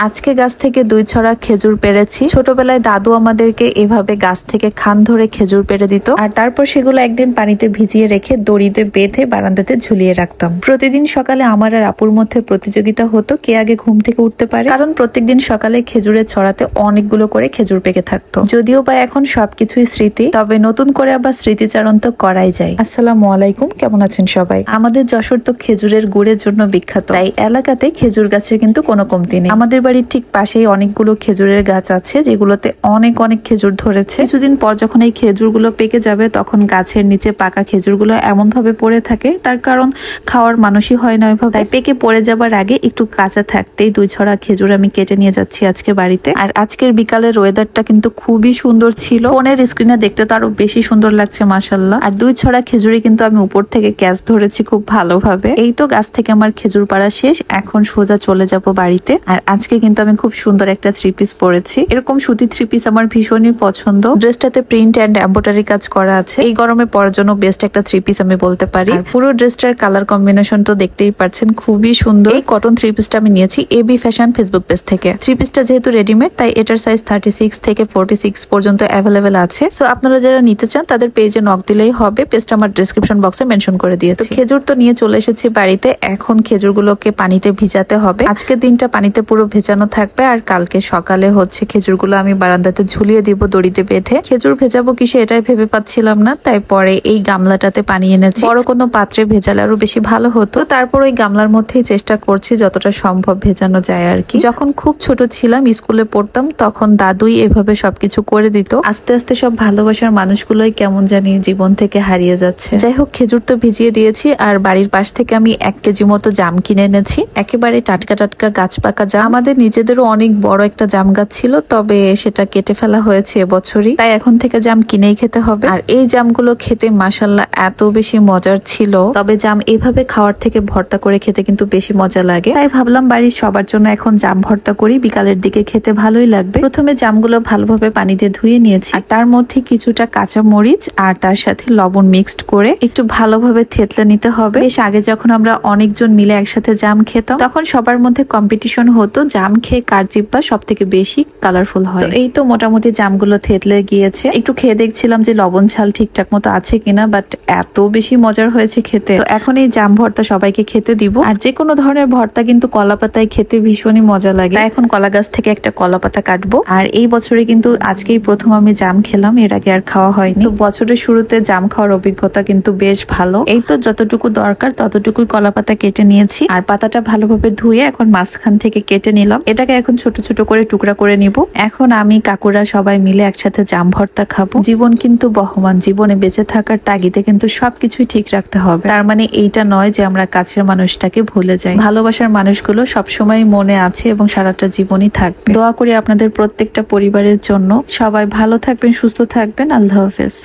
আজকে গাছ থেকে 2 ছড়া খেজুর পেড়েছি। ছোটবেলায় দাদু আমাদেরকে এভাবে গাছ থেকে খান ধরে খেজুর পেড়ে দিত, আর তারপর সেগুলো একদিন পানিতে ভিজিয়ে রেখে দড়িতে বেঁধে বারান্দাতে ঝুলিয়ে রাখতাম। প্রতিদিন সকালে আমার আর আপুর মধ্যে প্রতিযোগিতা হতো কে আগে ঘুম থেকে উঠতে পারে, কারণ প্রত্যেকদিন সকালে খেজুরের ছড়াতে অনেকগুলো করে খেজুর পেকে থাকতো। যদিও বা এখন সবকিছুই স্মৃতি, তবে নতুন করে আবার স্মৃতিচারণ তো করাই যায়। আসসালামু আলাইকুম, কেমন আছেন সবাই? আমাদের যশোর তো খেজুরের গুড়ের জন্য বিখ্যাত, তাই এলাকাতে খেজুর গাছের কিন্তু কোনো কমতি নেই। আমাদের বাড়ির ঠিক পাশেই অনেকগুলো খেজুরের গাছ আছে, যেগুলোতে অনেক অনেক খেজুর ধরেছে। কিছুদিন পর যখন এই খেজুরগুলো পেকে যাবে, তখন গাছের নিচে পাকা খেজুরগুলো এমন ভাবে পড়ে থাকে, তার কারণ খাওয়ার মানুষই হয় না ওইভাবে। তাই পেকে পড়ে যাবার আগে একটু কাঁচা থাকতেই 2 ছড়া খেজুর আমি কেটে নিয়ে যাচ্ছি আজকে বাড়িতে। আর আজকের বিকালের ওয়েদারটা কিন্তু খুবই সুন্দর ছিল, ফোনের স্ক্রিনে দেখতে তো আরো বেশি সুন্দর লাগছে মাশাআল্লাহ। আর 2 ছড়া খেজুরি কিন্তু আমি উপর থেকে ক্যাচ ধরেছি খুব ভালোভাবে। এই তো গাছ থেকে আমার খেজুর পাড়া শেষ, এখন সোজা চলে যাব বাড়িতে। আর আজকে কিন্তু আমি খুব সুন্দর একটা 3 পিস পরেছি। এরকম সুতি 3 পিস আমার ভীষণই পছন্দ। ড্রেসটাতে প্রিন্ট এন্ড এমব্রয়ডারি কাজ করা আছে, এই গরমে পরার জন্য বেস্ট একটা 3 পিস আমি বলতে পারি। আর পুরো ড্রেসটার কালার কম্বিনেশন তো দেখতেই পাচ্ছেন, খুবই সুন্দর। এই কটন 3 পিসটা আমি নিয়েছি এবি ফ্যাশন ফেসবুক পেজ থেকে। 3 পিসটা যেহেতু রেডিমেড, তাই এটার সাইজ 36 থেকে 46 পর্যন্ত অ্যাভেলেবেল আছে। সো আপনারা যারা নিতে চান তাদের পেজে নক দিলেই হবে। পেজটা আমার ডেসক্রিপশন বক্সে মেনশন করে দিয়েছি। খেজুর তো নিয়ে চলে এসেছি বাড়িতে, এখন খেজুরগুলোকে পানিতে ভিজাতে হবে। আজকের দিনটা পানিতে পুরো ভেজানো থাকবে, আর কালকে সকালে হচ্ছে খেজুরগুলো আমি বারান্দাতে ঝুলিয়ে দিব দড়িতে বেঁধে। খেজুর ভেজাবো কিসে এটাই ভেবে পাচ্ছিলাম না, তাই পরে এই গামলাটাতে পানি এনেছি। বড় কোনো পাত্রে ভেজালে আরো বেশি ভালো হতো। তারপর ওই গামলার মধ্যেই চেষ্টা করছি যতটা সম্ভব ভেজানো যায় আর কি। যখন খুব ছোট ছিলাম, স্কুলে পড়তাম, তখন দাদুই এভাবে সবকিছু করে দিত। আস্তে আস্তে সব ভালোবাসার মানুষগুলোই কেমন জানি জীবন থেকে হারিয়ে যাচ্ছে। যাই হোক, খেজুর তো ভিজিয়ে দিয়েছি। আর বাড়ির পাশ থেকে আমি 1 কেজি মতো জাম কিনে এনেছি, একেবারে টাটকা টাটকা গাছ পাকা জাম। আমাদের নিজেদেরও অনেক বড় একটা জাম গাছ ছিল, তবে সেটা কেটে ফেলা হয়েছে এবছরই, তাই এখন থেকে জাম কিনেই খেতে হবে। আর এই জামগুলো খেতে মাশাআল্লাহ এত বেশি মজার ছিল। তবে জাম এভাবে খাওয়ার থেকে ভর্তা করে খেতে কিন্তু বেশি মজা লাগে, তাই ভাবলাম বাড়ির সবার জন্য এখন জাম ভর্তা করি, বিকালের দিকে খেতে ভালোই লাগবে। প্রথমে জামগুলো ভালোভাবে পানি দিয়ে ধুয়ে নিয়েছি, আর তার মধ্যে কিছুটা কাঁচা মরিচ আর তার সাথে লবণ মিক্সড করে একটু ভালোভাবে থেতলে নিতে হবে। বেশ আগে যখন আমরা অনেকজন মিলে একসাথে জাম খেতাম, তখন সবার মধ্যে কম্পিটিশন হতো জাম খেয়ে কার জিহ্বা সব থেকে বেশি কালারফুল হয়। এই তো মোটামুটি জামগুলো থেতলে গিয়েছে। একটু খেয়ে দেখছিলাম যে লবণ ঝাল ঠিকঠাক মতো আছে কিনা, বাট এত বেশি মজার হয়েছে খেতে। তো এখন এই জাম ভর্তা সবাইকে খেতে দিব। আর যে কোনো ধরনের ভর্তা কিন্তু কলা পাতায় খেতে ভীষণই মজা লাগে। এখন কলা গাছ থেকে একটা কলা পাতা কাটবো। আর এই বছরে কিন্তু আজকেই প্রথম আমি জাম খেলাম, এর আগে আর খাওয়া হয়নি। তো বছরের শুরুতে জাম খাওয়ার অভিজ্ঞতা কিন্তু বেশ ভালো। এই তো যতটুকু দরকার ততটুকুই কলা পাতা কেটে নিয়েছি, আর পাতাটা ভালোভাবে ধুয়ে এখন মাঝখান থেকে কেটে নিলাম। এটাকে এখন ছোট ছোট করে টুকরা করে নিব। এখন আমি কাকুরা সবাই মিলে একসাথে জাম ভর্তা খাবো। জীবন কিন্তু বহমান, জীবনে বেঁচে থাকার তাগিদে কিন্তু সবকিছুই ঠিক রাখতে হবে। তার মানে এইটা নয় যে আমরা কাছের মানুষটাকে ভুলে যাই। ভালোবাসার মানুষগুলো সবসময় মনে আছে এবং সারাটা জীবনই থাকবে। দোয়া করি আপনাদের প্রত্যেকটা পরিবারের জন্য। সবাই ভালো থাকবেন, সুস্থ থাকবেন। আল্লাহ হাফেজ।